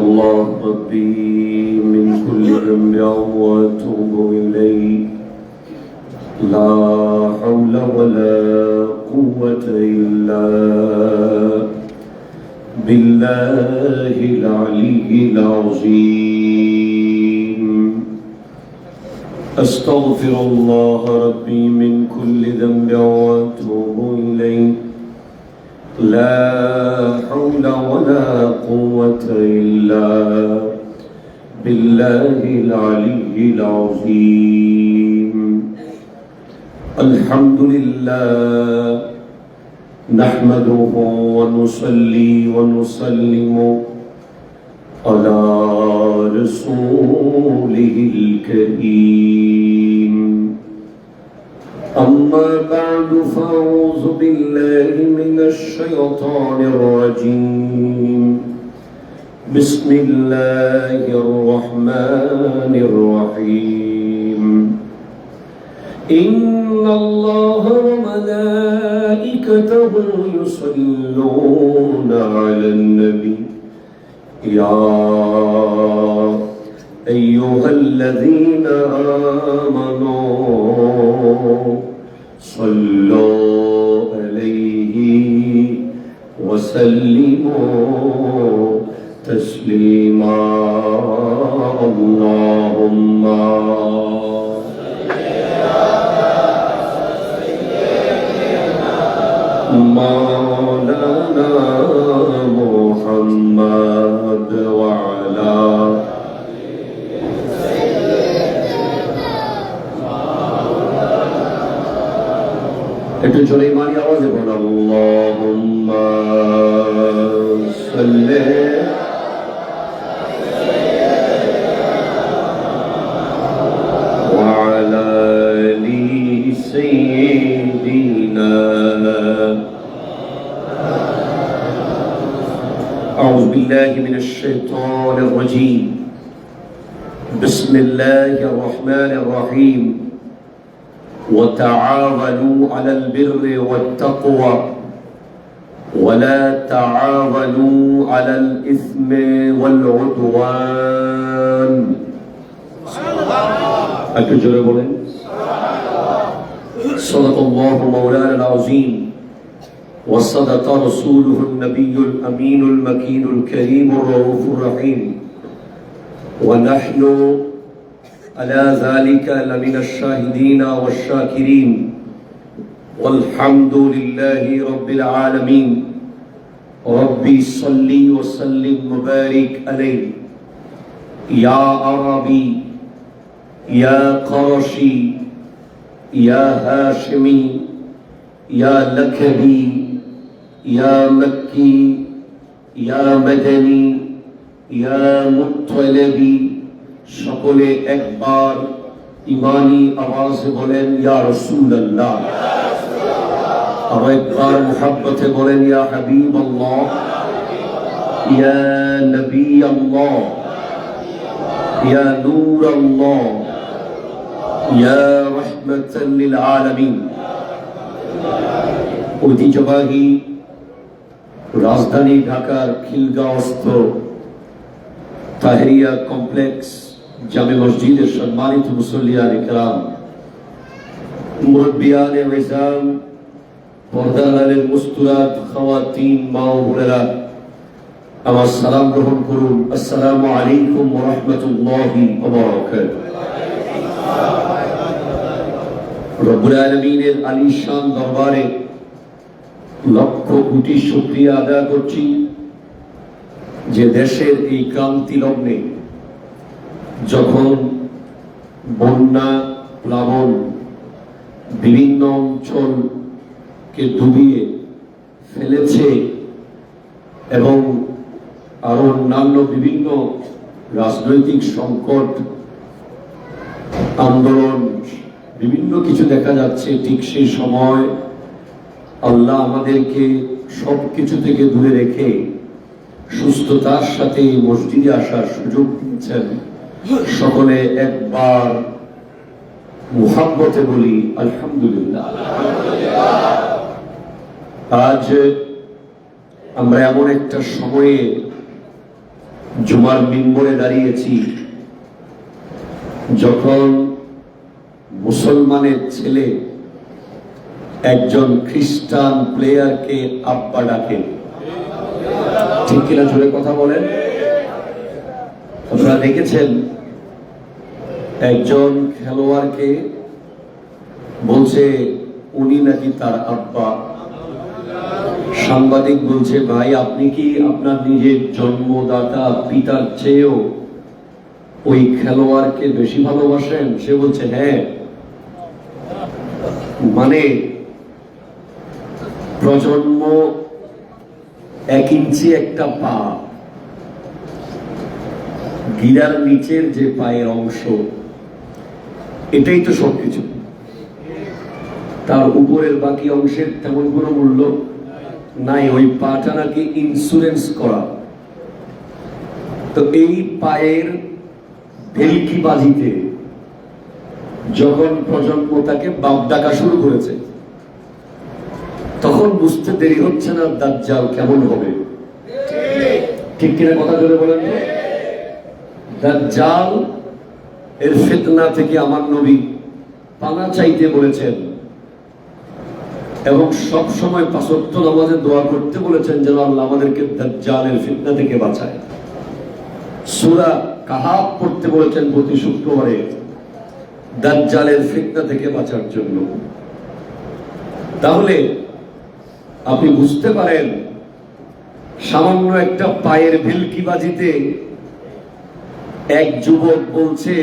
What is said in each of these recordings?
الله ربي من كل ذنب وأتوب إليه لا حول ولا قوة إلا بالله العلي العظيم أستغفر الله ربي من كل ذنب وأتوب إليه لا حول ولا قوة إلا بالله العلي العظيم الحمد لله نحمده ونصلي ونسلم على رسوله الكريم أما بعد فأعوذ بالله من الشيطان الرجيم بسم الله الرحمن الرحيم إن الله وملائكته يصلون على النبي يا أيها الذين آمنوا صلوا عليه وسلموا تسليما اللهم مولانا محمد وعلى একটু জোরে মানি আওয়াজে বল আল্লাহুম্মা সাল্লি ওয়া আলা আলি সাইয়্যিদিনা أعوذ بالله من الشيطان الرجيم بسم الله الرحمن الرحيم وتعاونوا على البر والتقوى ولا تعاونوا على الإثم والعدوان صدق الله مولانا العظيم وصدق رسوله النبي الأمين المكين الكريم الرؤوف الرحيم ونحن على ذلك لمن الشاهدين والشاكرين والحمد لله رب العالمين ربي صل وسلم وبارك عليه يا عربي يا قرشي يا هاشمي يا لكبي يا مكي يا مدني يا مطلبي সকলে একবার ইমানি আওয়াজে বলেন ইয়া রাসূলুল্লাহ আর একবার মুহাব্বতে বলেন ইয়া হাবিবাল্লাহ ইয়া নবী আল্লাহ ইয়া নূর আল্লাহ ইয়া রাহমাতাল লিল আলামিন ঐতিহ্যবাহী রাজধানী ঢাকার খিলগাঁওস্থ তাহেরিয়া কমপ্লেক্স জামে মসজিদের সম্মানিত মুসল্লিয়ান ইকরাম মুরব্বিয়ানে ইজাম পর্দার মুস্তুরাত খাওয়াতিন মা ও বোনেরা আমার সালাম গ্রহণ করুন আসসালামু আলাইকুম ওয়া রাহমাতুল্লাহি ওয়া বারাকাতুহু রব্বুল আলামিনের আলিশান দরবারে লক্ষ কোটি শুকরিয়া আদায় করছি যে দেশের এই ক্রান্তি লগ্নে যখন বন্যা প্লাবন বিভিন্ন অঞ্চলকে ডুবিয়ে ফেলেছে এবং আরো অন্যান্য বিভিন্ন রাজনৈতিক সংকট আন্দোলন বিভিন্ন কিছু দেখা যাচ্ছে, ঠিক সেই সময় আল্লাহ আমাদেরকে সবকিছু থেকে দূরে রেখে সুস্থতার সাথে মসজিদে আসার সুযোগ দিয়েছেন। সকলে একবার মুহাব্বতে বলি আলহামদুলিল্লাহ। আজ আমরা এমন একটা সময়ে জুমার মিম্বরে দাঁড়িয়েছি, যখন মুসলমানের ছেলে একজন খ্রিস্টান প্লেয়ারকে আব্বা ডাকে। ঠিক কিনা জোরে কথা বলেন? আপনারা দেখেছেন একজন খেলোয়াড়কে বলছে উনি নাকি তার আব্বা। সাংবাদিক বলছে, ভাই আপনি কি আপনার নিজের জন্মদাতা পিতার চেয়েও ওই খেলোয়াড়কে বেশি ভালোবাসেন? সে বলছে হ্যাঁ। মানে প্রজন্ম 1 ইঞ্চি একটা পা, গিরার নিচের যে পায়ের অংশ, এটাই তো সবকিছু। তার উপরের বাকি অংশের তেমন কোনো মূল্য নাই। ওই পাটা নাকি ইন্স্যুরেন্স করা। তো এই পায়ের ভেলকিবাজিতে যখন প্রজন্ম তাকে বাপ ডাকা শুরু করেছে, তখন বুঝতে দেরি হচ্ছে না দাজ্জাল কেমন হবে। ঠিক কিনা কথা জোরে বলেন? দাজ্জাল এর ফিতনা থেকে আমার নবী পানা চাইতে বলেছেন এবং সব সময় 5 ওয়াক্ত নামাজে দোয়া করতে বলেছেন যেন আল্লাহ আমাদেরকে দাজ্জালের ফিতনা থেকে বাঁচায়। সূরা কাহাফ পড়তে বলেছেন প্রতি শুক্রবারে দাজ্জালের ফিতনা থেকে বাঁচার জন্য। তাহলে আপনি বুঝতে পারেন সামান্য একটা পায়ের ভেলকিবাজিতে এক যুবক বলছে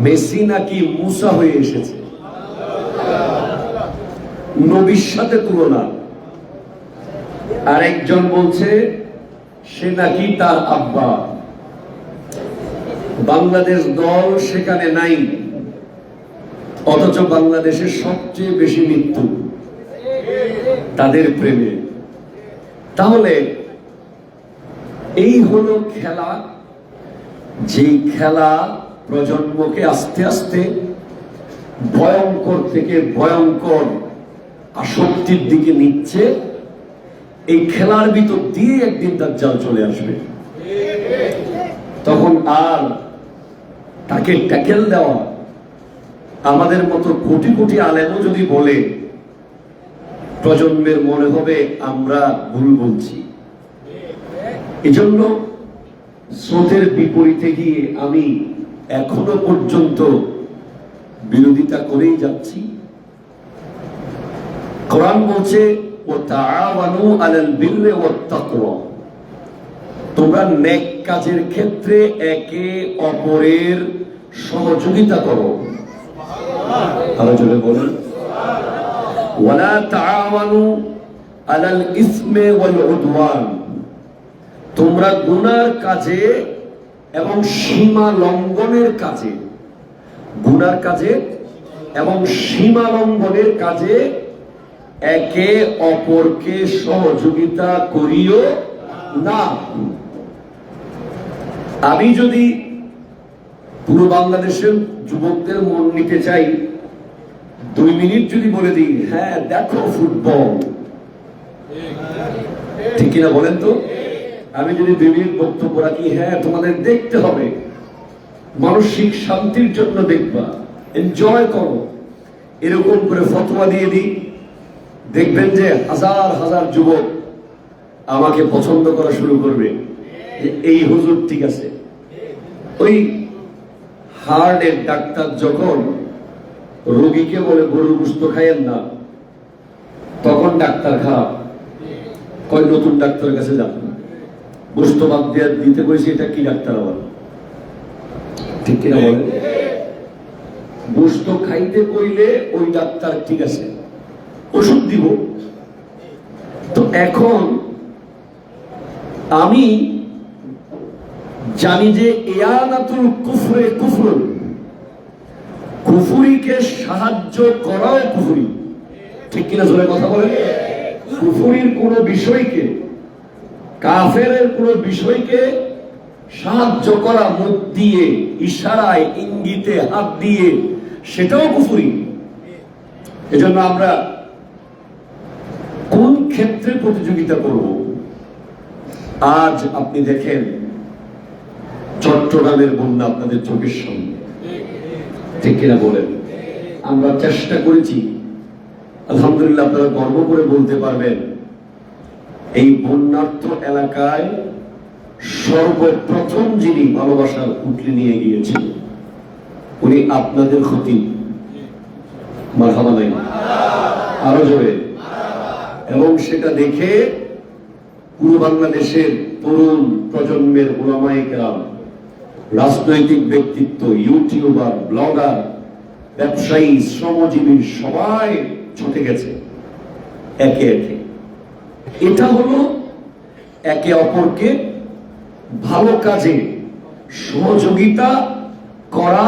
মেসি নাকি মুসা হয়ে এসেছে, নবীর সাথে তুলনা। আর একজন বলছে সে নাকি তার আব্বা। বাংলাদেশ দল সেখানে নাই, অথচ বাংলাদেশের সবচেয়ে বেশি মৃত্যু তাদের প্রেমে। তাহলে এই হলো খেলা, যে খেলা প্রজন্মকে আস্তে আস্তে ভয়ঙ্কর থেকে ভয়ঙ্কর আসক্তির দিকে নিচ্ছে। এই খেলার ভিতর দিয়ে একদিন দাজ্জাল চলে আসবে, তখন আর তাকে ট্যাকেল দেওয়া আমাদের মতো কোটি কোটি আলেমও যদি বলে, প্রজন্মের মনে হবে আমরা ভুল বলছি। এজন্য স্রোতের বিপরীতে গিয়ে আমি এখনো পর্যন্ত বিরোধিতা করেই যাচ্ছি। কোরআন বলছে ওয়াতাআওয়ানু আলাল বিররি ওয়াত তাকওয়া, তোমরা নেক কাজের ক্ষেত্রে একে অপরের সহযোগিতা করো। আরো জোরে বলুন, ওয়ালা তাআওয়ানু আলাল ইসমি ওয়াল উদওয়ান, তোমরা গুনার কাজে এবং সীমা লঙ্ঘনের কাজে, গুনার কাজে এবং সীমা লঙ্ঘনের কাজে একে অপরকে সহযোগিতা করিও না। আমি যদি পুরো বাংলাদেশের যুবকদের মন নিতে চাই, 2 মিনিট যদি বলে দিই হ্যাঁ দেখো ফুটবল, ঠিক কিনা বলেন তো? আমি যদি 2 মিনিট বক্তব্য রাখি, হ্যাঁ তোমাদের দেখতে হবে, মানসিক শান্তির জন্য দেখবা, এনজয় করো, এরকম করে ফতোয়া দিয়ে দিই, দেখবেন যে হাজার হাজার যুবক আমাকে পছন্দ করা শুরু করবে যে এই হুজুর ঠিক আছে। ওই হার্টের ডাক্তার যখন রোগীকে বলে গরুর গোশত খাইয়েন না, তখন ডাক্তার খারাপ, কয় নতুন ডাক্তারের কাছে যান, গোশত বাদ দিয়ে দিতে কইছে, এটা কি ডাক্তার আবার? ঠিক কিনা বলেন? গোশত খাইতে কইলে ওই ডাক্তার ঠিক আছে, ওষুধ দিব। তো এখন আমি জানি যে ইয়ানাতুল কুফরে কুফর, কুফরিকে সাহায্য করাও কুফরি, ঠিক কিনা জোরে কথা বলেন? কুফরির কোন বিষয়কে, কাফেরের কোন বিষয়কে সাহায্য করা মুখ দিয়ে, ইশারায়, ইঙ্গিতে, হাত দিয়ে, সেটাও কুফরি। এজন্য আমরা কোন ক্ষেত্রে প্রতিযোগিতা করব? আজ আপনি দেখেন চট্টগ্রামের বন্যা আপনাদের চোখের সামনে, ঠিক কিনা বলেন? আমরা চেষ্টা করেছি, আলহামদুলিল্লাহ আপনারা গর্ব করে বলতে পারবেন এই বন্যার্থ এলাকায় সর্বপ্রথম যিনি ভালোবাসার পুটলি নিয়ে গিয়েছিল উনি আপনাদের ক্ষতি। মারহাবা নাই, আরো জোরে। এবং সেটা দেখে পুরো বাংলাদেশের তরুণ প্রজন্মের উলামায়ে কেরাম, রাজনৈতিক ব্যক্তিত্ব, ইউটিউবার, ব্লগার, ব্যবসায়ী, শ্রমজীবী সবাই ছুটে গেছে একে একে। এটা হলো একে অপরকে ভালো কাজে সহযোগিতা করা,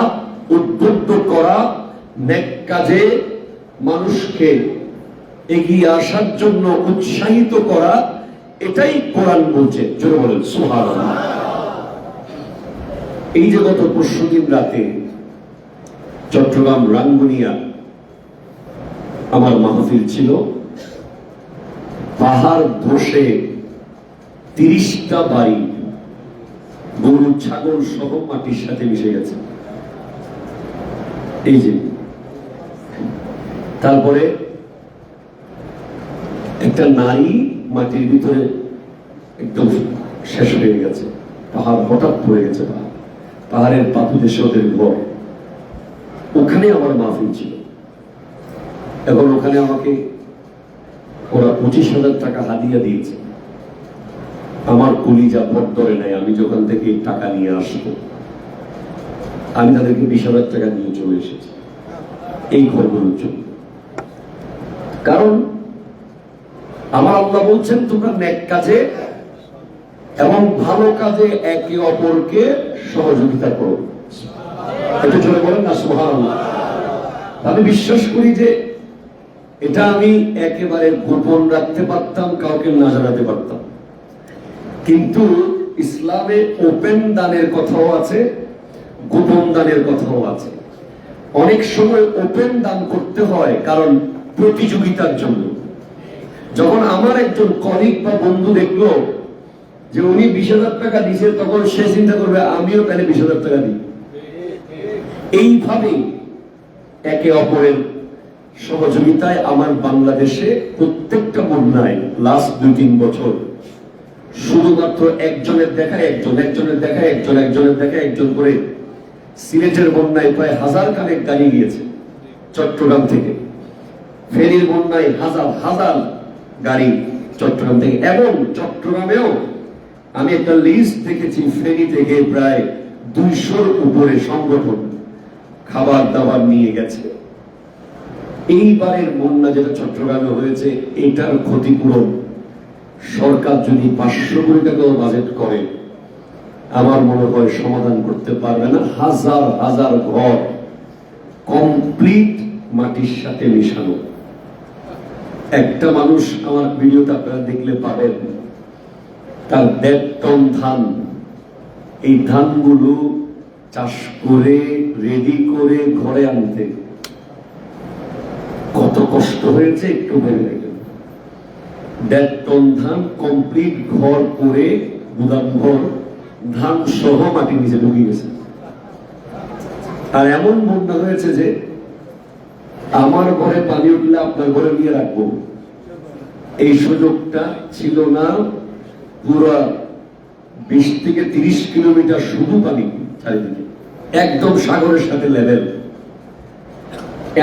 উদ্বুদ্ধ করা, নেক কাজে মানুষকে এগিয়ে আসার জন্য উৎসাহিত করা। এটাই কোরআন বলছে, জোরে বলেন সুবহানাল্লাহ। এই যে গত পরশুদিন রাতে চট্টগ্রাম রাঙ্গুনিয়া আমার মাহফিল ছিল, পাহাড় ধসে 30টা বাড়ি গরু ছাগল সহ মাটির সাথে মিশে গেছে। এই যে তারপরে একটা নারী মাটির ভিতরে একদম শেষ হয়ে গেছে, পাহাড় হঠাৎ পড়ে গেছে, পাহাড়ের পাদদেশে ওদের ঘর। ওখানে আমার মাহফিল ছিল। এখন ওখানে আমাকে ওরা 25,000 টাকা হাদিয়া দিয়েছে। আমার কলিজা ভর ধরে নাই। আমি যখন থেকে টাকা নিয়ে আসবো আমি তাদেরকে 20,000 টাকা নিয়ে চলে এসেছি এই ঘরগুলোর জন্য। কারণ আমার আল্লাহ বলছেন তোমরা নেক কাজে এবং ভালো কাজে একে অপরকে সহযোগিতা করো। এটা চলে বলেন না সুবহানাল্লাহ। আমি বিশ্বাস করি যে এটা আমি একেবারে গোপন রাখতে পারতাম, কাউকে না জানাতে পারতাম, কিন্তু ইসলামে ওপেন দানের কথাও আছে, গোপন দানের কথাও আছে। অনেক সময় ওপেন দান করতে হয় কারণ প্রতিযোগিতার জন্য। যখন আমার একজন কলিগ বা বন্ধু দেখলো যে উনি 20,000 টাকা দিছে, তখন সে চিন্তা করবে আমিও তাহলে 20,000 টাকা দিই। এইভাবে একে অপরের সহযোগিতায় আমার বাংলাদেশে প্রত্যেকটা বন্যায় লাস্ট 2-3 বছর শুধুমাত্র একজনের দেখায় একজন, একজনের দেখায় একজন, একজনের দেখায় একজন করে সিলেটের বন্যায় প্রায় 1000 খানেক গাড়ি গিয়েছে চট্টগ্রাম থেকে। ফেনীর বন্যায় হাজার হাজার গাড়ি চট্টগ্রাম থেকে। এবং চট্টগ্রামেও আমি একটা লিস্ট দেখেছি, ফেনী থেকে প্রায় 200-র উপরে সংগঠন খাবার দাবার নিয়ে গেছে। এইবারের বন্যা যেটা চট্টগ্রামে হয়েছে, এটার ক্ষতিপূরণ সরকার যদি 500 কোটি টাকাও বাজেট করে আমার মনে হয় সমাধান করতে পারবে না। হাজার হাজার ঘর কমপ্লিট মাটির সাথে মিশানো। একটা মানুষ, আমার ভিডিওটা আপনারা দেখলে পাবেন, তার 1.5 টন ধান, এই ধানগুলো চাষ করে রেডি করে ঘরে আনতে কত কষ্ট হয়েছে একটু ভেবে দেখেন। 1.5 টন ধান কমপ্লিট ঘর করে, গুদাম ঘর, ধান সহ মাটির নিচে ঢুকে গেছে। আর এমন বন্যা হয়েছে যে আমার ঘরে পানি উঠলে আপনার ঘরে নিয়ে রাখবো, এই সুযোগটা ছিল না। পুরো 20 থেকে 30 কিলোমিটার শুধু পানি চারিদিকে, একদম সাগরের সাথে লেভেল।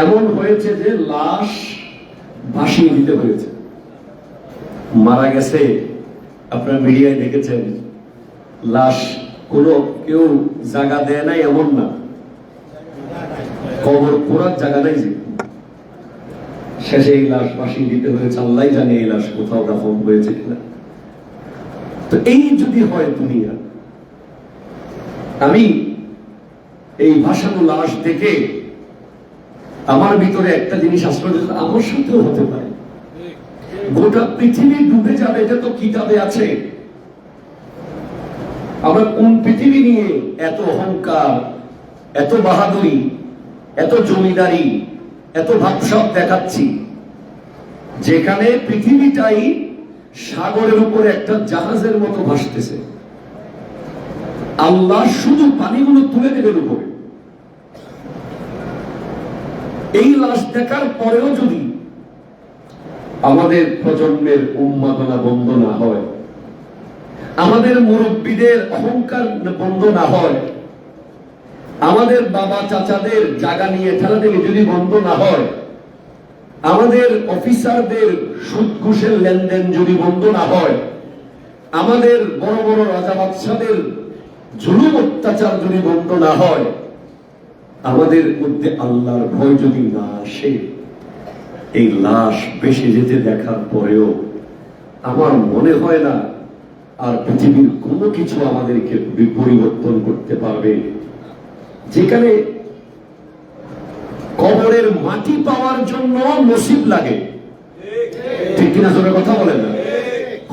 এমন হয়েছে যে লাশ ভাসিয়ে দিতে হয়েছে। মারা গেছে, আপনারা মিডিয়ায় দেখেছেন, লাশ কোনো কেউ জায়গা দেয় নাই এমন না, কবর পোড়ার জায়গা নাই যে, শেষে এই লাশ ভাসিয়ে দিতে হয়েছে। আল্লাহ জানে এই লাশ কোথাও দাফন হয়েছে কিনা। তো এই যদি হয় দুনিয়া, আমি এই ভাসানো লাশ দেখে আমার ভিতরে একটা জিনিস আসলে আমার সাথেও হতে পারে। গোটা পৃথিবী ডুবে যাবে, এটা তো কিতাবে আছে। আমরা কোন পৃথিবী নিয়ে এত অহংকার, এত বাহাদুরি, এত জমিদারি, এত ভাবসাব দেখাচ্ছি, যেখানে পৃথিবীটাই সাগরের উপরে একটা জাহাজের মতো ভাসতেছে। আল্লাহ শুধু পানিগুলো তুলে দেবেন উপরে। এই লাশ দেখার পরেও যদি আমাদের প্রজন্মের উন্মাদনা বন্ধ না হয়, আমাদের মুরব্বীদের অহংকার বন্ধ না হয়, আমাদের বাবা চাচাদের জায়গা নিয়ে ঠেলাঠেলি যদি বন্ধ না হয়, আমাদের অফিসারদের সুদ ঘুষের লেনদেন যদি বন্ধ না হয়, আমাদের বড় বড় রাজা বাদশাদের জুলুম অত্যাচার যদি বন্ধ না হয়, আমাদের মধ্যে আল্লাহর ভয় যদি না আসে, এই লাশ বেশি যেতে দেখার পরেও আমার মনে হয় না আর পৃথিবীর কোনো কিছু আমাদেরকে পরিবর্তন করতে পারবে। যেখানে কবরের মাটি পাওয়ার জন্য নসিব লাগে, ঠিক কিনা জোরে কথা বলেন না?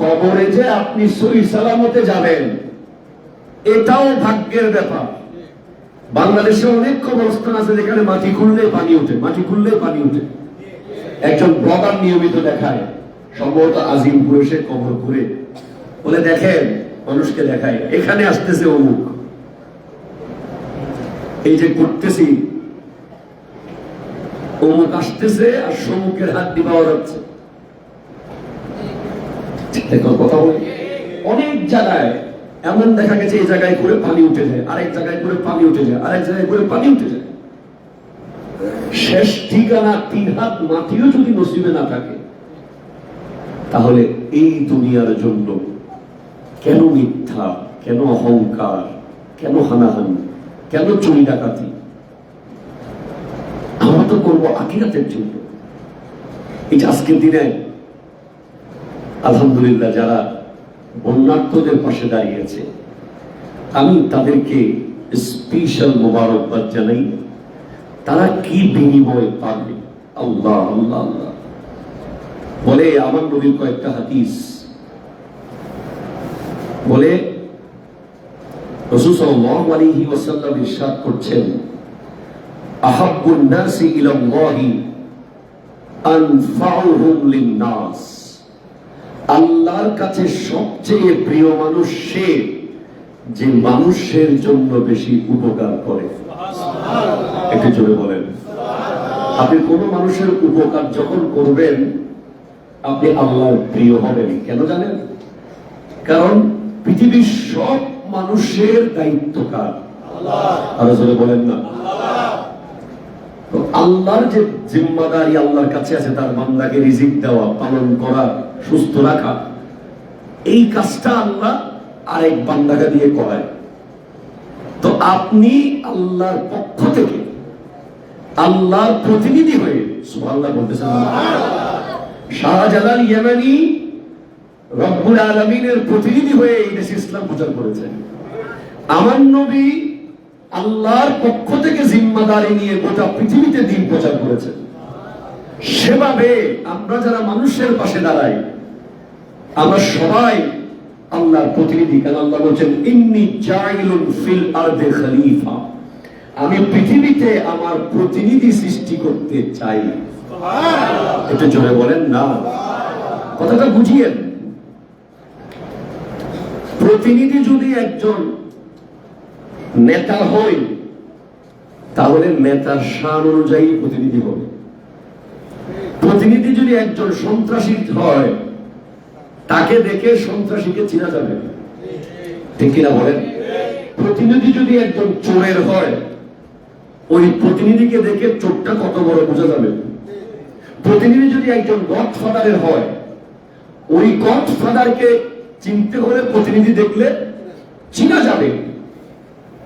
কবরে যে আপনি সহি সালামতে যাবেন এটাও ভাগ্যের ব্যাপার। বাংলাদেশে অনেক কবরস্থান আছে যেখানে মাটি খুললে পানি উঠে, মাটি খুললে পানি উঠে। একজন ব্লগার নিয়মিত দেখায়, সম্ভবত আজিমপুরে সে কবর ঘুরে, বলে দেখেন, মানুষকে দেখায় এখানে আসতেছে অমুক, এই যে করতেছি অমুক আসতেছে আর সম্মুখের হাত পাওয়া যাচ্ছে। কথা বলে অনেক জায়গায় এমন দেখা গেছে এই জায়গায় করে পানি উঠে যায়, আরেক জায়গায় করে পানি উঠে যায়, আরেক জায়গায় করে পানি উঠে যায়। শেষ ঠিকানা 3 হাত মাটিও যদি নসিবে না থাকে, তাহলে এই দুনিয়ার জন্য কেন মিথ্যা, কেন অহংকার, কেন হানাহানি, কেন চুরি ডাকাতি? আমরা তো করবো আখিরাতের জন্য। এই যে আজকের দিনে আলহামদুলিল্লাহ যারা বন্যার্থদের পাশে দাঁড়িয়েছে, আমি তাদেরকে স্পেশাল মোবারকবাদ জানাই। তারা কি বিনিময় পাবে? আল্লাহ আল্লাহ আল্লাহ বলে আমার নবীর কয়েকটা হাদিস বলে রাসূল সাল্লাল্লাহু আলাইহি ওয়াসাল্লাম ইরশাদ করছেন, আহাব্বুন নাসি ইলাল্লাহি আনফাউহুম লিন-নাস। আল্লাহর কাছে সবচেয়ে প্রিয় মানুষ সে যে মানুষের জন্য বেশি উপকার করে। একটু জোরে বলেন। আপনি কোন মানুষের উপকার যখন করবেন আপনি আল্লাহর প্রিয় হবেন। কেন জানেন? কারণ পৃথিবীর সব মানুষের দায়িত্ব কার? আরো জোরে বলেন না। তো আল্লাহর যে জিম্মাদারি আল্লাহর কাছে আছে, তার বান্দাকে রিজিক দেওয়া, পালন করা, সুস্থ রাখা, এই কাজটা আল্লাহ আরেক বান্দাকে দিয়ে করায়। তো আপনি আল্লাহর পক্ষ থেকে আল্লাহর প্রতিনিধি হয়ে সুবহানাল্লাহ বলতেছেন। শাহজালাল ইয়েমেনি রব্বুল আলামিনের প্রতিনিধি হয়ে এই দেশে ইসলাম প্রচার করেছেন। আমার নবী আল্লাহর পক্ষ থেকে জিম্মাদারি নিয়ে গোটা পৃথিবীতে দ্বীন প্রচার করেছেন। সেভাবে আমরা যারা মানুষের পাশে দাঁড়াই, আমরা সবাই আল্লাহর প্রতিনিধি। কারণ আল্লাহ বলছেন, ইন্নী জাইলুন ফিল আরদি খলিফা, আমি পৃথিবীতে আমার প্রতিনিধি সৃষ্টি করতে চাই। এটা জোরে বলেন না, কথাটা বুঝিয়েন। প্রতিনিধি যদি একজন নেতা হয়, তাহলে নেতার শান অনুযায়ী প্রতিনিধি হবে। প্রতিনিধি যদি একজন সন্ত্রাসী হয়, তাকে দেখে সন্ত্রাসীকে চিনা যাবে, ঠিক কিনা বলেন? প্রতিনিধি যদি একজন চোরের হয়, ওই প্রতিনিধিকে দেখে চোরটা কত বড় বোঝা যাবে। প্রতিনিধি যদি একজন গডফাদারের হয়, ওই গডফাদারকে চিনতে হলে প্রতিনিধি দেখলে চিনা যাবে।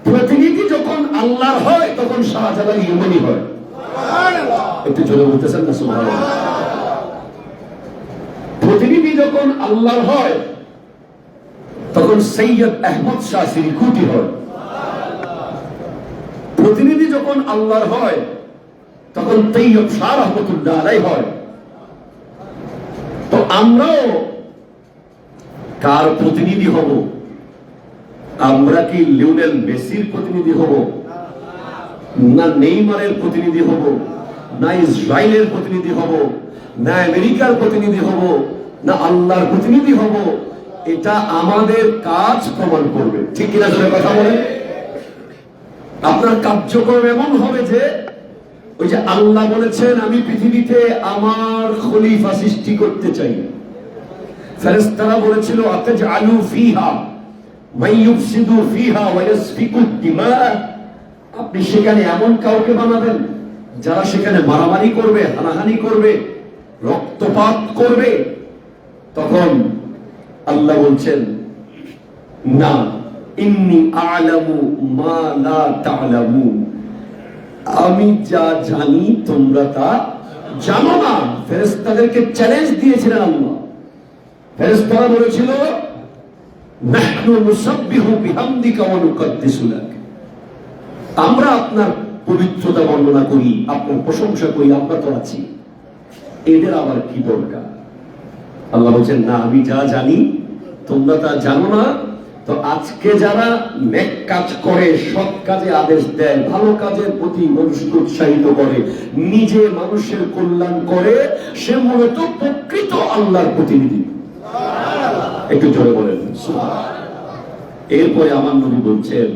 প্রতিনিধি যখন আল্লাহর হয় তখন শাহজালাল ইয়েমেনি হয়। একটু জোরে বলতেছেন না সুবহানাল্লাহ? প্রতিনিধি যখন আল্লাহর হয় তখন সৈয়দ আহমদ শাহ সিরিকুটি হয়। প্রতিনিধি যখন আল্লাহর হয় তখন তৈয়ব শাহ রহমতুল্লাহ আলাইহি হয়। তো আমরাও কার প্রতিনিধি হব? আমরা কি লিওনেল মেসির প্রতিনিধি হব, না নেইমারের প্রতিনিধি হব, না ইসরায়েলের প্রতিনিধি হব, না আমেরিকার প্রতিনিধি হব, না আল্লাহর প্রতিনিধি হব? এটা আমাদের কাজ প্রমাণ করবে। ঠিক কিনা জোরে কথা বলেন? আপনার কার্যক্রম এমন হবে যে ওই যে আল্লাহ বলেছেন আমি পৃথিবীতে আমার খলিফা সৃষ্টি করতে চাই। ফেরেশতারা বলেছিল আতাজআলু ফিহা মান ইউফসিদু ফিহা ওয়া ইয়াসফিকু দিমা, আপনি সেখানে এমন কাউকে বানাবেন যারা সেখানে মারামারি করবে, হানাহানি করবে, রক্তপাত করবে। তখন আল্লাহ বলছেন না, ইন্নী আ'লামু মা লা তা'লামুন, আমি যা জানি তোমরা তা জানো না। ফেরেশতাদেরকে চ্যালেঞ্জ দিয়েছিলেন আল্লাহ। ফেরেশতারা বলেছিল নাহনু নুসাব্বিহু বিহামদিকা ওয়া নুকদ্দিসু লাক, আমরা আপনার পবিত্রতা বর্ণনা করি, আপনার প্রশংসা করি, আমরা তো আছি, এদের আবার কি দরকার? আল্লাহ বলছেন না, আমি যা জানি তোমরা তা জানো না। তো আজকে যারা নেক কাজ করে, সৎ কাজে আদেশ দেয়, ভালো কাজের প্রতি মানুষকে উৎসাহিত করে, নিজে মানুষের কল্যাণ করে, সে মূলত প্রকৃত আল্লাহর প্রতিনিধি। একটু জোরে বলেন সুবহানাল্লাহ। এরপরে আমার নবী বলছেন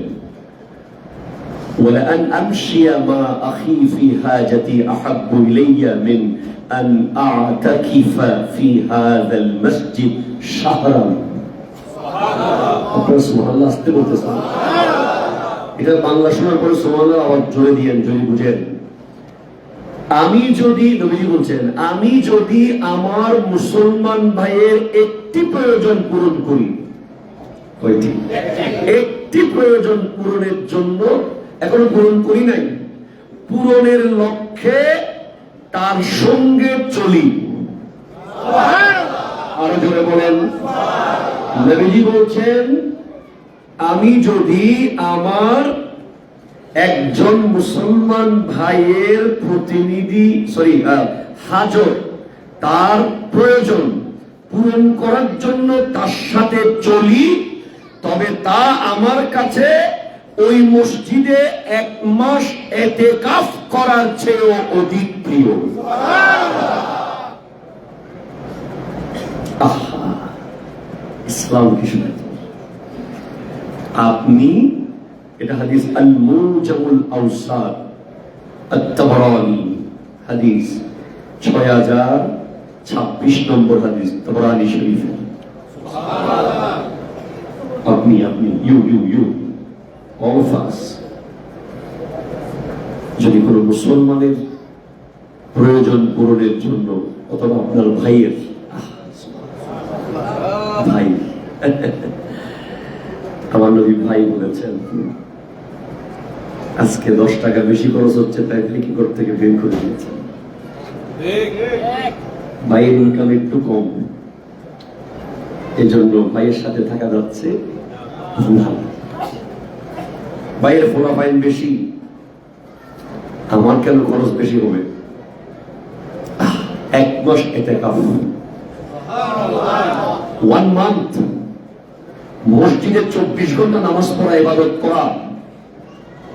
ওয়ালা আন আমশিয়া মা আখি ফি হাজাতি আহাব্বু ইলাইয়া মিন আন আ'তাকিফা ফি হাযাল মসজিদ শাহরান। আপনারা সুবহানাল্লাহ আসতে বলতেছেন, এটা বাংলা শোনার পরে সুবহানাল্লাহ আওয়াজ জোরে দিয়েন যদি বুঝেন। আমি যদি, নবীজি বলছেন, আমি যদি আমার মুসলমান ভাইয়ের একটি প্রয়োজন পূরণ করি, একটি প্রয়োজন পূরণের জন্য, এখনো পূরণ করি নাই, পূরণের লক্ষ্যে তার সঙ্গে চলি, আরো জোরে বলেন। নবীজি বলছেন আমি যদি আমার একজন মুসলমান ভাইয়ের প্রতিনিধি হাজত, তার প্রয়োজন পূরণ করার জন্য তার সাথে চলি, তবে তা আমার কাছে ওই মসজিদে 1 মাস ইতিকাফ করার চেয়েও অধিক প্রিয়। ইসলাম কি শুনে আপনি, এটা হাদিস আল মুজামুল আওসাত আত-তাবরানী, হাদিস 6026 নম্বর হাদিস তাবরানী শরীফে। আপনি ইউ all of us যদি কোনো মুসলমানের প্রয়োজন পূরণের জন্য অথবা আপনার ভাইয়ের ভাই আমার নবী ভাই বলেছেন আজকে 10 টাকা বেশি খরচ হচ্ছে, তাই কি করতে থেকে বের করে দিয়েছেন। ভাইয়ের ইনকাম একটু কম, এজন্য ভাইয়ের সাথে থাকা যাচ্ছে না। ভাইয়ের ফলাফল বেশি, আমার কেন খরচ বেশি হবে? 1 মাস ইতিকাফ, 1 মান্থ মসজিদে 24 ঘন্টা নামাজ পড়া, ইবাদত করা,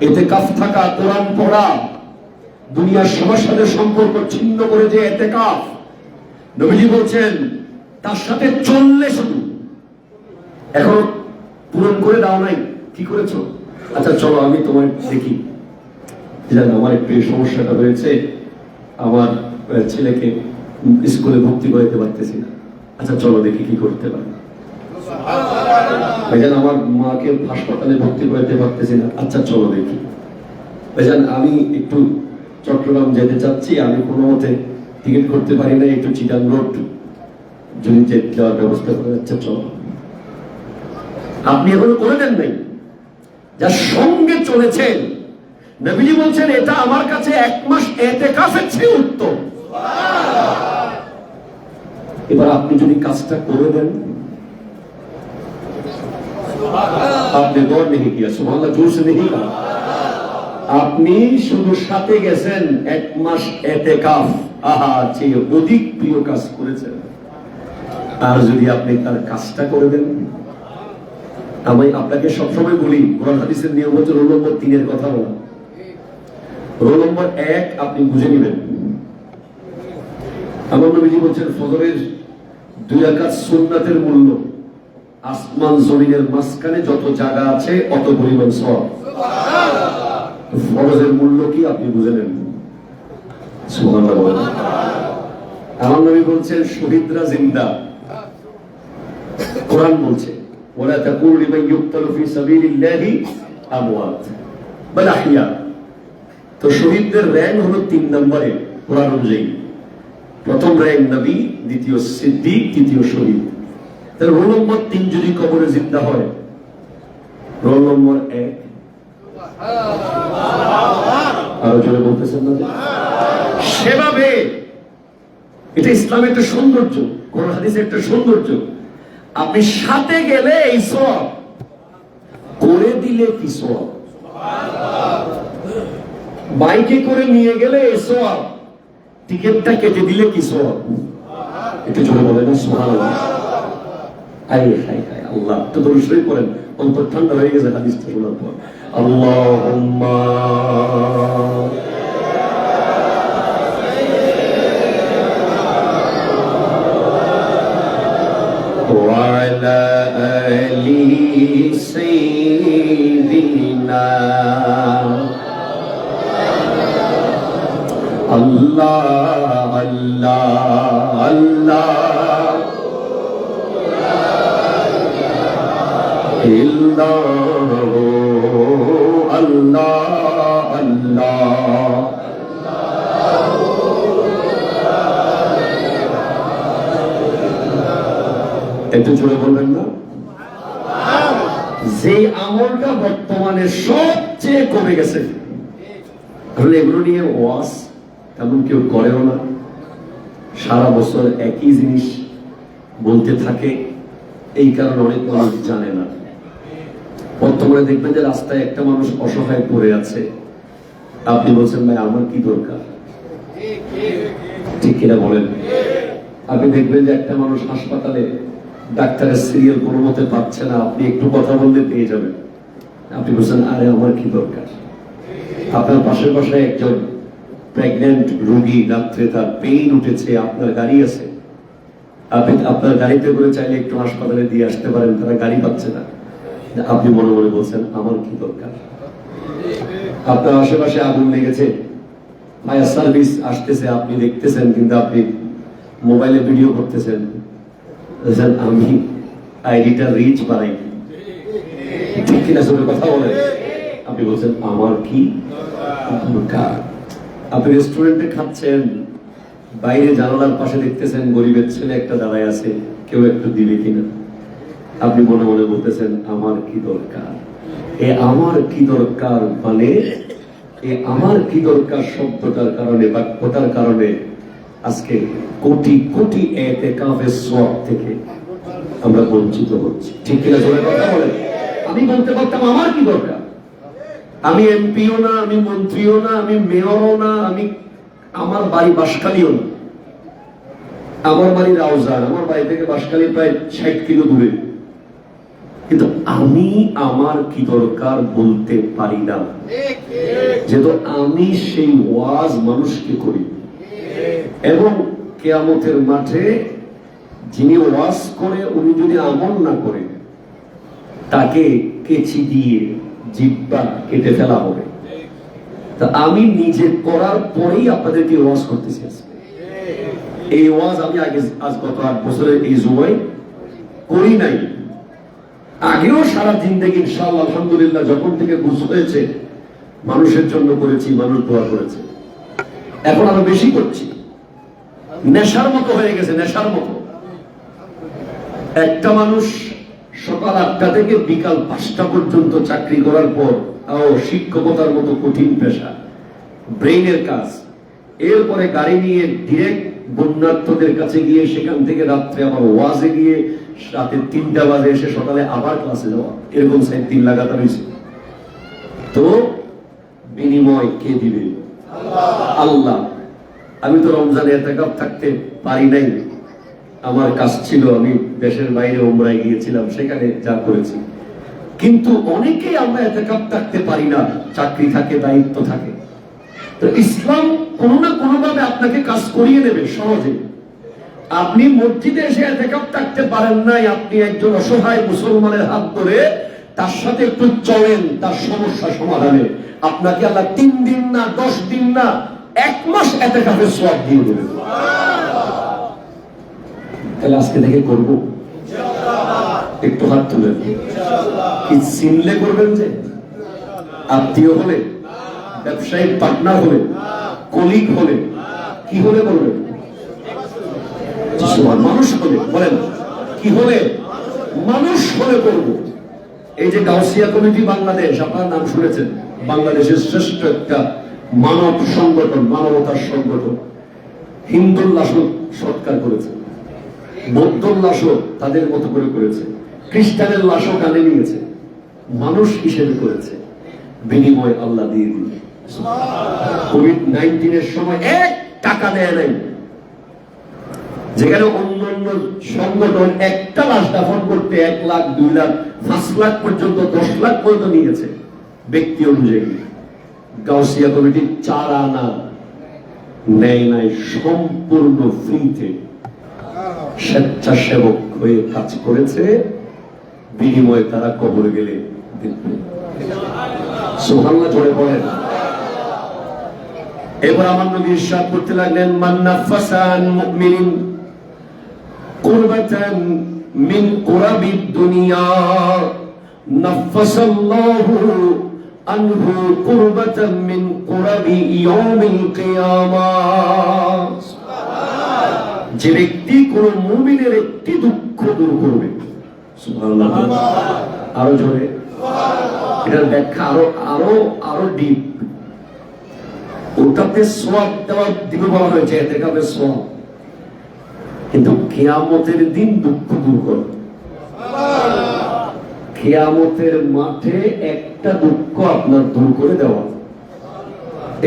ইতিকাফ থাকা, কোরআন পড়া, দুনিয়ার সবার সাথে সম্পর্ক ছিন্ন করে যে ইতিকাফ, নবীজি বলছেন তার সাথে চললে শুধু। এখন পূরণ করে দাও নাই, কি করেছো? আচ্ছা চলো আমি তোমার দেখি, জানো আমার একটু সমস্যাটা হয়েছে, আমার ছেলেকে স্কুলে ভর্তি করতে পারতেছি না, আচ্ছা চলো দেখি কি করতে পারি। ভাইজান আমার মাকে হাসপাতালে ভর্তি করতে পারতেছি না, আচ্ছা চলো দেখি। ভাইজান আমি একটু চট্টগ্রাম যেতে চাচ্ছি, আমি কোনো মতে টিকিট করতে পারি না, একটু চিটাং রোড যদি যাওয়ার ব্যবস্থা করে, যাচ্ছে চলো। আপনি এখনো করে দেন নাই, যার সঙ্গে চলেছেন নবীজি বলছেন এটা আমার কাছে 1 মাস ইতিকাফের চেয়ে উত্তম। এবার আপনি যদি কাজটা করে দেন, আপনি গौर नहीं किया, सुभान जोर से नहीं कहा, আপনি শুধু সাথে গেছেন 1 মাস ইতিকাফ, আহা চেয়ে অধিক প্রিয় কাজ করেছেন। আর যদি আপনি তার কাজটা করে দেন, আমি আপনাকে সবসময় বলি কোরআন হাদিসের নিয়ম হচ্ছে রোল নম্বর 3 এর কথা বলা। রোল নম্বর 1 আপনি বুঝে নেবেন। আমার নবীজি বলছেন ফজরের 2 রাকাত সুন্নাতের মূল্য আসমান জমিনের মাঝখানে যত জায়গা আছে অত পরিমাণ সওয়াব। ফরজের মূল্য কি আপনি বুঝে নেন। সুবহানাল্লাহ। আমার নবী বলছেন শহীদরা জিন্দা। কোরআন বলছে ওয়ালা তাকুলু লিমান ইউকতালু ফি সাবিলিল্লাহি আমওয়াত বাল আহইয়া। তো শহীদদের র‍্যাঙ্ক হলো 3 নম্বরে কোরআন অনুযায়ী। প্রথম র‍্যাঙ্ক নবী, দ্বিতীয় সিদ্দিক, তৃতীয় শহীদ। তার রোল নম্বর 3 যদি কবরে জিন্দা হয়, রোল নম্বর 1 আরো জোরে বলতেছেন না? সেভাবে এটা ইসলামের একটা সৌন্দর্য, কোরআন হাদিসের একটা সৌন্দর্য। আপনি সাথে গেলে এই সওয়াব, করে দিলে কি সওয়াব। বাইকে করে নিয়ে গেলে এই সওয়াব, টিকেটটা কেটে দিলে কি সওয়াব। এটা জোরে বলেন না সুবহানাল্লাহ। আল্লাহ তো দরুদ শরীফ পড়েন, অন্তর ঠান্ডা হয়ে গেছে হাদিসটা শোনার পর। আল্লাহুম্মা ওয়া আলা আলি সাইয়্যিদিনা আল্লাহ আল্লাহ আল্লাহ আল্লাহ আল্লাহ। একটু জোরে বলবেন না? যে আমলটা বর্তমানে সবচেয়ে কমে গেছে, তাহলে এগুলো নিয়ে ওয়াজ তেমন কেউ করেও না। সারা বছর একই জিনিস বলতে থাকে, এই কারণে অনেক মানুষ জানে না। বর্তমানে দেখবেন যে রাস্তায় একটা মানুষ অসহায় পড়ে আছে, আপনি বলছেন ভাই আমার কি দরকার, ঠিক কিনা বলেন? আপনি দেখবেন যে একটা মানুষ হাসপাতালে ডাক্তারের সিরিয়াল কোনো মতে পাচ্ছে না, আপনি একটু কথা বললে পেয়ে যাবেন, আপনি বলছেন আরে আমার কি দরকার। আপনার পাশের পাশে একজন প্রেগন্যান্ট রোগী, রাত্রে তার পেইন উঠেছে, আপনার গাড়ি আছে, আপনি আপনার গাড়িতে করে চাইলে একটু হাসপাতালে দিয়ে আসতে পারেন, তারা গাড়ি পাচ্ছে না, আপনি মনে মনে বলছেন আমার কি দরকার। আপনার আশেপাশে আগুন লেগেছে, ফায়ার সার্ভিস আসতেছে, আপনি দেখতেছেন কিন্তু আপনি মোবাইলে ভিডিও করতেছেন, আমি আইডিটা রিচ বাড়াই, ঠিক কিনা সঙ্গে কথা বলেন। আপনি বলছেন আমার কি দরকার। আপনি রেস্টুরেন্টে খাচ্ছেন, বাইরে জানালার পাশে দেখতেছেন গরিবের ছেলে একটা দাঁড়ায় আছে, কেউ একটু দিবে কিনা, আপনি মনে মনে বলতেছেন আমার কি দরকার। এ আমার কি দরকার মানে এ আমার কি দরকার শব্দটার কারণে, বাক্যটার কারণে আজকে কোটি কোটি ইতিকাফের সওয়াব থেকে আমরা বঞ্চিত হচ্ছি, ঠিক কিনা জোরে কথা বলেন। আমি বলতে পারতাম আমার কি দরকার, আমি এমপিও না, আমি মন্ত্রীও না, আমি মেয়রও না, আমি আমার বাড়ি বাঁশখালীও না, আমার বাড়ি রাউজান, আমার বাড়ি থেকে বাঁশখালী প্রায় 60 কিলো দূরে, কিন্তু আমি আমার কি দরকার বলতে পারি না, যেহেতু আমি সেই ওয়াজ মানুষকে করি। এবং কিয়ামতের মাঠে যিনি ওয়াজ করে উনি যদি আমল না করে, তাকে কেচি দিয়ে জিহ্বা কেটে ফেলা হবে। তা আমি নিজে করার পরেই আপনাদেরকে ওয়াজ করতেছি। এই ওয়াজ আমি আগে আজ গত 8 বছরের এই জুমায় করি নাই, আগেও সারা জিন্দেগি ইনশাআল্লাহ আলহামদুলিল্লাহ যখন থেকে বুঝ হয়েছে মানুষের জন্য করেছি, মানুষ দোয়া করেছে, এখন আরো বেশি করছি। নেশার মতো হয়ে গেছে, নেশার মতো। একটা মানুষ সকাল 8টা থেকে বিকাল 5টা পর্যন্ত চাকরি করার পর, শিক্ষকতার মতো কঠিন পেশা, ব্রেইনের কাজ, এরপরে গাড়ি নিয়ে ডিরেক্ট বন্যার্থদের কাছে গিয়ে সেখান থেকে রাত্রে আবার ওয়াজে গিয়ে রাতে 3টা বাজে এসে সকালে আবার ক্লাসে যাওয়া, এরকম 3 লাগাতার হয়েছে। তো বিনিময় কে দিবে? আল্লাহ। আমি তো রমজানে ইতিকাফ থাকতে পারি নাই, আমার কাজ ছিল, আমি দেশের বাইরে উমরায় গিয়েছিলাম, সেখানে যা করেছি। কিন্তু অনেকেই আমরা ইতিকাফ থাকতে পারি না, চাকরি থাকে, দায়িত্ব থাকে। তো ইসলাম কোনো না কোনো ভাবে আপনাকে কাজ করিয়ে দেবে সহজে। আপনি মসজিদে এসে এতেকাফ থাকতে পারেন নাই, আপনি একজন অসহায় মুসলমানের হাত ধরে তার সাথে একটু চলেন তার সমস্যা সমাধানে, আপনাকে আল্লাহ 3 দিন না 10 দিন না 1 মাস এতেকাফের সওয়াব দিয়ে দেবে। তাহলে আজকে থেকে করবো একটু হাত তুলেন। কি চিনলে করবেন? যে আত্মীয় হলে, ব্যবসায়িক পার্টনার হলে, কলিগ হলে, কি হলে করবেন? মানুষ হলে বলেন, কি হলে? মানুষ হলে করবো। এই যে গাউসিয়া কমিটি বাংলাদেশ, আপনার নাম শুনেছেন, বাংলাদেশের শ্রেষ্ঠ একটা মানব সংগঠন, মানবতার সংগঠন। হিন্দুল্লাসও সৎকার করেছে, বৌদ্ধল্লাসও তাদের মতো করে করেছে, খ্রিস্টানের লাশও কানে নিয়েছে, মানুষ হিসেবে করেছে, বিনিময় আল্লাহ দিয়ে দিল। কোভিড-19 সময় 1 টাকা দেয় নাই, যেখানে অন্যান্য সংগঠন একটা লাশ দাফন করতে 1 লাখ 2 লাখ 5 লাখ পর্যন্ত 10 লাখ পর্যন্ত নিয়েছে ব্যক্তি অনুযায়ী। গাউসিয়া কমিটি 4 আনা নেয় নাই, সম্পূর্ণ ফ্রিতে স্বেচ্ছাসেবক হয়ে কাজ করেছে, বিনিময়ে তারা কবরে গেলে সুবহানাল্লাহ জোরে বলেন। এবার আমার নবী ইরশাদ করতে লাগলেন, মান নাফাসা আন মুমিনিন কুরবাতান মিন কুরাবিদ দুনিয়া নাফাসাল্লাহু আনহু কুরবাতান মিন কুরাবি ইয়াউমিল কিয়ামাহ। যে ব্যক্তি কোন মুমিনের একটি দুঃখ দূর করবে, সুবহানাল্লাহ, আরো জোরে, এটার ব্যাখ্যা আরো আরো ডিপ। ওটাতে সওয়াব দেওয়া দিবে বলা হয়েছে, এতেকাফের সওয়াব, কিন্তু কিয়ামতের দিন দুঃখ দূর করে। কিয়ামতের মাঠে একটা দুঃখ আপনার দূর করে দেওয়া,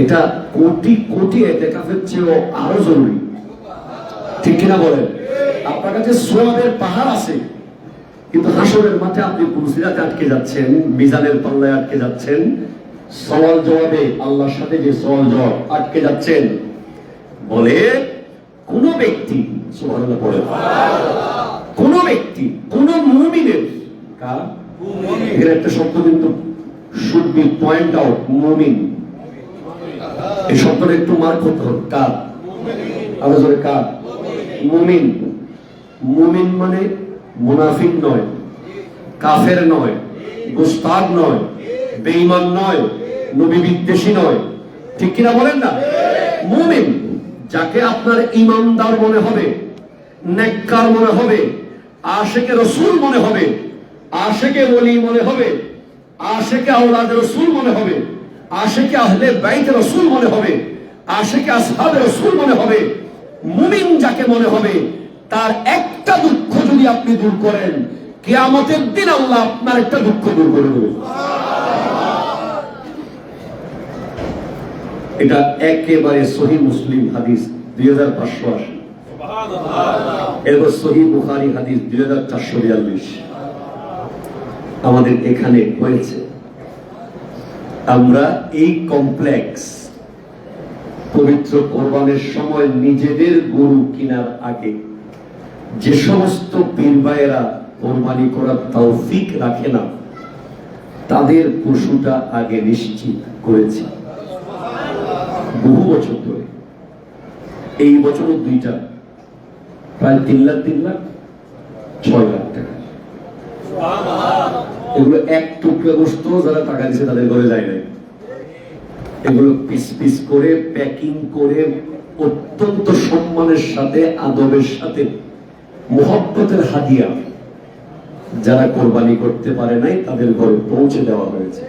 এটা কোটি কোটি এতেকাফের চেয়েও আরো জরুরি, ঠিক কিনা বলেন? আপনার কাছে সওয়াবের পাহাড় আছে, কিন্তু হাসরের মাঠে আপনি পুলসিরাতে আটকে যাচ্ছেন, মিজানের পাল্লায় আটকে যাচ্ছেন, সওয়াল জবাবে আল্লাহর সাথে যে সওয়াল জবাব আটকে যাচ্ছেন। বলে কোন ব্যক্তি, সুবহানাল্লাহ বলেন, কোন ব্যক্তি, কোন মুমিনের, কার এর একটা শব্দ কিন্তু শুড বি পয়েন্ট আউট, মুমিন, এই শব্দটা একটু মার্ক করতে হবে, কার? আরো জোরে, কার? মুমিন। মুমিন মানে মুনাফিক নয়, কাফের নয়, গোস্তাদ নয়, বেঈমান নয়, নবী বিদ্বেষী নয়, ঠিক কিনা বলেন না? মুমিন যাকে আপনার ইমানদার মনে হবে, নেককার মনে হবে, আশিকে রাসূল মনে হবে, আশিকে ওলি মনে হবে, আশিকে আওলাদ রাসূল মনে হবে, আশিকে আহলে বাইত রাসূল মনে হবে, আশিকে আসহাবে রাসূল মনে হবে। মুমিন যাকে মনে হবে, তার একটা দুঃখ যদি আপনি দূর করেন, কিয়ামতের দিন আল্লাহ আপনার একটা দুঃখ দূর করে দেবে। এটা একেবারে সহিহ মুসলিম হাদিস 2580, এবার সহিহ বুখারী হাদিস 2442 আমাদের এখানে হয়েছে। আমরা এই কমপ্লেক্স পবিত্র কোরবানের সময় নিজেদের গরু কেনার আগে যে সমস্ত পীর ভাইয়েরা কোরবানি করার তৌফিক রাখে না, তাদের পশুটা আগে নিশ্চিত করেছি বহু বছর ধরে। এই বছরও 2টা, প্রায় 3 লাখ 6 লাখ টাকা। এগুলো এক টুকরা গোশত যারা টাকা দিচ্ছে তাদের ঘরে যায় নাই, এগুলো পিস পিস করে প্যাকিং করে অত্যন্ত সম্মানের সাথে, আদবের সাথে, মুহাব্বতের হাদিয়া যারা কোরবানি করতে পারে নাই তাদের ঘরে পৌঁছে দেওয়া হয়েছে।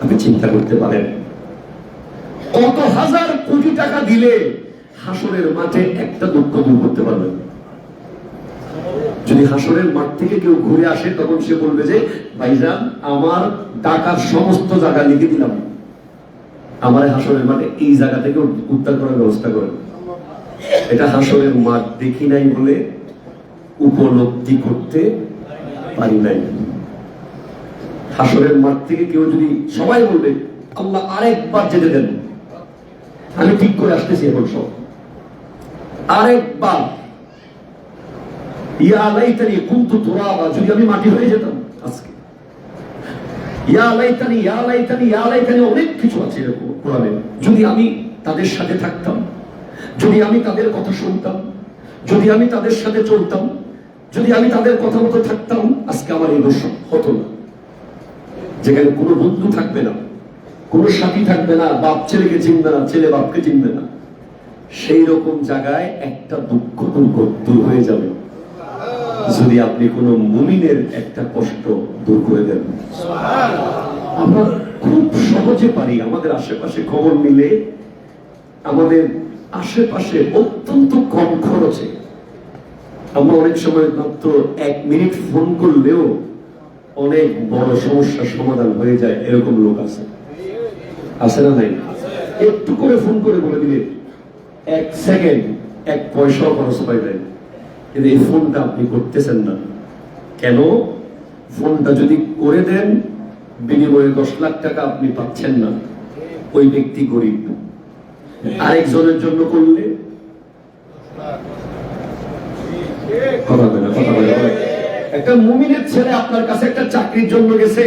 আপনি চিন্তা করতে পারেন কত হাজার কোটি টাকা দিলে হাসরের মাঠে একটা দুঃখ দূর করতে পারবেন। যদি হাসরের মাঠ থেকে কেউ ঘুরে আসে, তখন সে বলবে যে ভাইজান আমার টাকার সমস্ত জায়গা লিখে দিলাম, আমার হাসরের মাঠে এই জায়গা থেকে উদ্ধার করার ব্যবস্থা করেন। এটা হাসরের মাঠ দেখি নাই বলে উপলব্ধি করতে পারি নাই। হাসরের মাঠ থেকে কেউ যদি, সবাই বলবে আল্লাহ আরেকবার যেতে দেন, আমি ঠিক করে আসতেছি এখন সব, আরেকবার ইয়া লাইতানি কুনতু তুরাবা, যদি আমি মাটি হয়ে যেতাম আজকে। ইয়া লাইতানি ইয়া লাইতানি ইয়া লাইতানি, অনেক কিছু আছে এরকম কোরআনে। যদি আমি তাদের সাথে থাকতাম, যদি আমি তাদের কথা শুনতাম, যদি আমি তাদের সাথে চলতাম, যদি আমি তাদের কথা মতো থাকতাম, আজকে আমার এই দোষ হতো না। যেখানে কোনো বন্ধু থাকবে না, কোনো সাথী থাকবে না, বাপ ছেলেকে চিনবে না, ছেলে বাপকে চিনবে না, সেই রকম জায়গায় একটা দুঃখ দূর হয়ে যাবে যদি আপনি কোনো মুমিনের একটা কষ্ট দূর করে দেন। আমরা খুব সহজে পারি, আমাদের আশেপাশে খবর নিলে আমাদের আশেপাশে অত্যন্ত কম খরচে আমরা অনেক সময় মাত্র 1 মিনিট ফোন করলেও অনেক বড় সমস্যার সমাধান হয়ে যায়। এরকম লোক আছে, আছে না নাই? একটু করে ফোন করে বলে দিলে 1 সেকেন্ড 1 পয়সাও খরচ পাই যায়। কিন্তু এই ফোনটা আপনি করতেছেন না কেন? ফোনটা যদি করে দেন, বিনিময়ে 10 লাখ টাকা আপনি পাচ্ছেন না, ওই ব্যক্তি গরিব। আরেকজনের জন্য করলে কথা বলে কথা বলে। একটা মুমিনের ছেলে আপনার কাছে একটা চাকরির জন্য গেছে,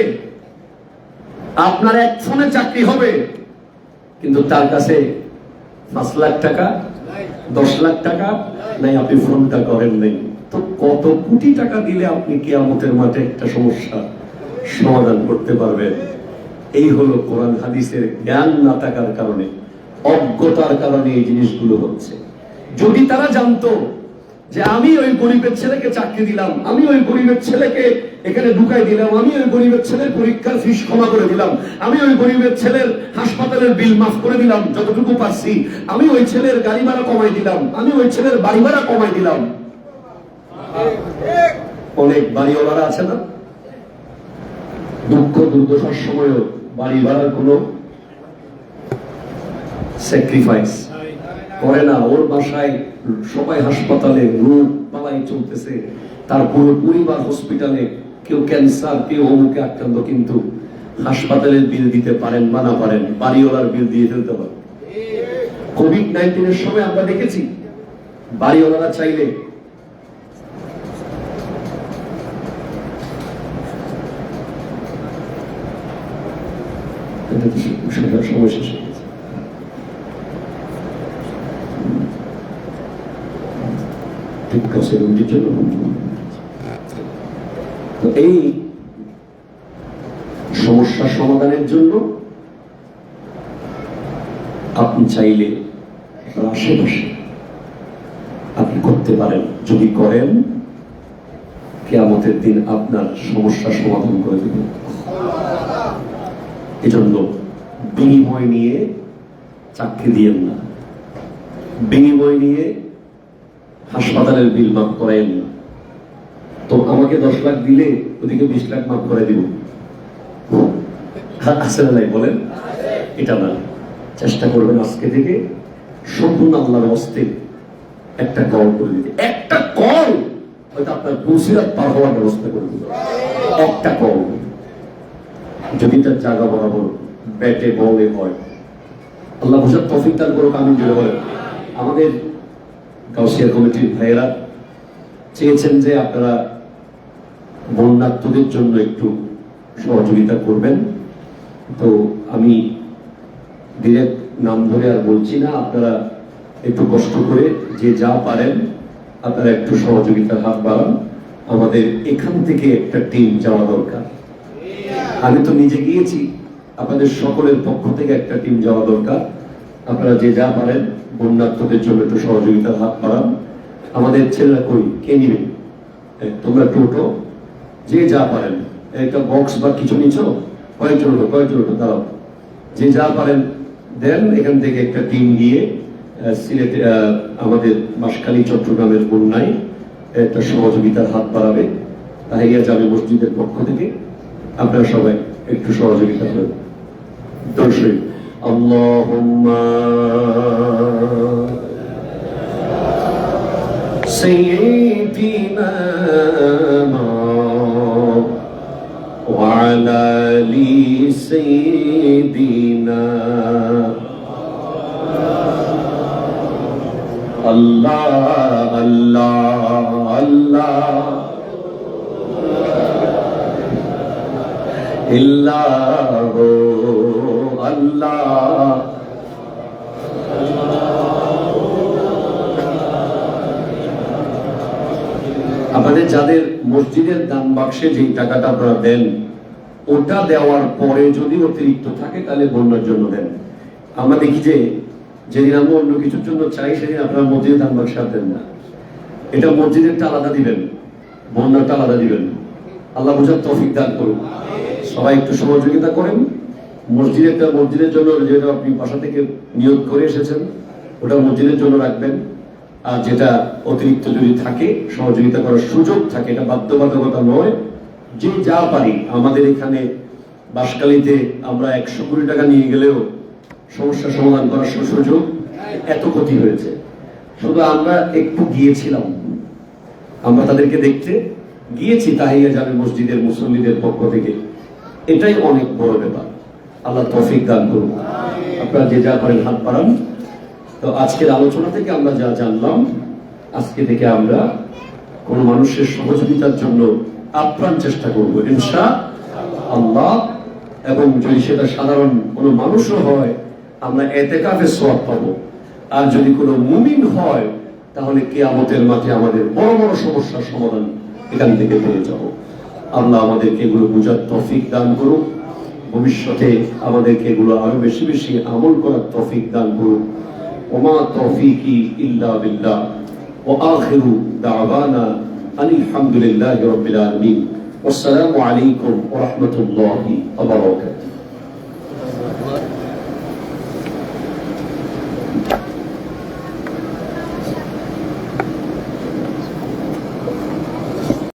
আপনার এক ফোনে চাকরি হবে, কিন্তু তার কাছে 5 লাখ টাকা 10 লাখ টাকা নাই, আপনি ফোনটা করেন নাই। তো কত কোটি টাকা দিলে আপনি কিয়ামতের মাঠে একটা সমস্যা সমাধান করতে পারবেন? এই হলো কোরআন হাদিসের জ্ঞান না থাকার কারণে, অজ্ঞতার কারণে এই জিনিসগুলো হচ্ছে। যদি তারা জানতো যে আমি ওই গরিবের ছেলেকে চাকরি দিলাম, আমি ওই গরিবের ছেলেকে এখানে ঢুকাই দিলাম, আমি ওই গরিবের ছেলের পরীক্ষার ফিস ক্ষমা করে দিলাম, আমি ওই গরিবের ছেলের হাসপাতালের বিল মাফ করে দিলাম যতটুকু পারছি, আমি ওই ছেলের গাড়ি ভাড়া কমাই দিলাম, আমি ওই ছেলের বাড়ি ভাড়া কমাই দিলাম। অনেক বাড়িওয়ালারা আছে না, দুঃখ দুর্দশার সময়ও বাড়ি ভাড়ার কোনো স্যাক্রিফাইস করে না। ওর বাসায় সবাই হাসপাতালে, রোগ পালাই চলতেছে, তার পুরো পরিবার হসপিটালে, কেউ ক্যান্সার, কেউ অমুকে আক্রান্ত, কিন্তু হাসপাতালের বিল দিতে পারেন বা না পারেন, বাড়িওয়ালার বিল দিয়ে ফেলতে পারেন। কোভিড-19 সময় আমরা দেখেছি বাড়িওয়ালারা চাইলে সময় শেষ হয়ে গেছে। এই সমস্যা সমাধানের জন্য আপনি চাইলে আশেপাশে আপনি করতে পারেন। যদি করেন, কিয়ামতের দিন আপনার সমস্যা সমাধান করে দেবেন। এজন্য বিনিময় নিয়ে চাকরি দিয়েন না, বিনিময় নিয়ে হাসপাতালের বিল মাফ করাইন না। তো আমাকে 10 লাখ দিলে ওদিকে 20 লাখ মাফ করে দিব, আছে না নাই বলেন? এটা না। চেষ্টা করবেন আজকে থেকে সম্পূর্ণ আল্লাহর হস্তে একটা কল করে দিতে। একটা কল হয়তো আপনার বসিরাত পার হওয়ার ব্যবস্থা করে দিল। একটা কল যদি তার জায়গা বরাবর ব্যাটে বলে হয়, আল্লাহ বোঝার তৌফিক দান করুক, আমিন জোরে বলেন। আমাদের গাউসিয়া কমিটির ভাইয়েরা চেয়েছেন যে আপনারা বন্যার্থদের জন্য একটু সহযোগিতা করবেন। তো আমি ডিরেক্ট নাম ধরে আর বলছি না, আপনারা একটু কষ্ট করে যে যা পারেন আপনারা একটু সহযোগিতার হাত বাড়ান। আমাদের এখান থেকে একটা টিম যাওয়া দরকার। আমি তো নিজে গিয়েছি, আপনাদের সকলের পক্ষ থেকে একটা টিম যাওয়া দরকার। আপনারা যে যা পারেন বন্যার্থদের জন্য একটু সহযোগিতার হাত বাড়ান। আমাদের ছেলেরা কই, কে নিবে? তোমরা টোটো যে যা পারেন, একটা বক্স বা কিছু নিচ্ছ, কয়েকজন ওঠো দাঁড়াও, যে যা পারেন দেন। এখান থেকে একটা টিম গিয়ে সিলেটে আমাদের বাঁশখালী চট্টগ্রামের বন্যায় একটা সহযোগিতার হাত বাড়াবে। তাহিয়া জামে মসজিদের পক্ষ থেকে আপনারা সবাই একটু সহযোগিতা করেন। দর্শক আল্লাহুম্মা সাইয়্যিদিনা ওয়া আলা আলি সাইয়্যিদিনা আল্লাহ আল্লাহ আল্লাহ ইল্লাহু আল্লাহ। আপনাদের যাদের মসজিদের দান বাক্সে যে টাকাটা আপনারা দেন, ওটা দেওয়ার পরে যদি অতিরিক্ত থাকে তাহলে বন্যার জন্য দেন। আমরা দেখি যে যেদিন আমরা অন্য কিছুর জন্য চাই সেদিন আপনারা মসজিদের দান বাক্সে আর দেন না। এটা মসজিদেরটা আলাদা দিবেন, বন্যাটা আলাদা দিবেন। আল্লাহ বুঝার তৌফিক দান করুন। সবাই একটু সহযোগিতা করেন। মসজিদের জন্য যেটা আপনি বাসা থেকে নিয়োগ করে এসেছেন ওটা মসজিদের জন্য রাখবেন। আর যেটা অতিরিক্ত যদি থাকে, সহযোগিতা করার সুযোগ থাকে, এটা বাধ্যবাধকতা নয়, যে যা পারি। আমাদের এখানে বাঁশখালীতে আমরা 100 কোটি টাকা নিয়ে গেলেও সমস্যা সমাধান করার সুযোগ, এত ক্ষতি হয়েছে। শুধু আমরা একটু গিয়েছিলাম, আমরা তাদেরকে দেখতে গিয়েছি তাহিয়া জামে মসজিদের মুসল্লিদের পক্ষ থেকে, এটাই অনেক বড় ব্যাপার। আল্লাহ তৌফিক দান করুন। আপনারা যে যা পারেন হাত বাড়ান। তো আজকের আলোচনা থেকে আমরা যা জানলাম, আজকে থেকে আমরা কোন মানুষের সহযোগিতার জন্য আপ্রাণ চেষ্টা করব ইনশাআল্লাহ। এবং যদি সেটা সাধারণ কোনো মানুষও হয়, আমরা এতেকাফের সওয়াব পাবো। আর যদি কোনো মুমিন হয়, তাহলে কিয়ামতের মাঠে আমাদের বড় বড় সমস্যার সমাধান এখান থেকে পেয়ে যাব। আল্লাহ আমাদেরকে এগুলো বুঝার তৌফিক দান করুন। ভবিষ্যতে আমাদেরকে এগুলো আরো বেশি বেশি আমল করার তৌফিক দান করুন। ওমা তৌফিকি ইল্লা বিল্লাহ ওয়া আখিরু দাওয়ানা আনিল হামদুলিল্লাহি রাব্বিল আলামিন। আসসালামু আলাইকুম ওয়া রাহমাতুল্লাহি ওয়া বারাকাতুহু।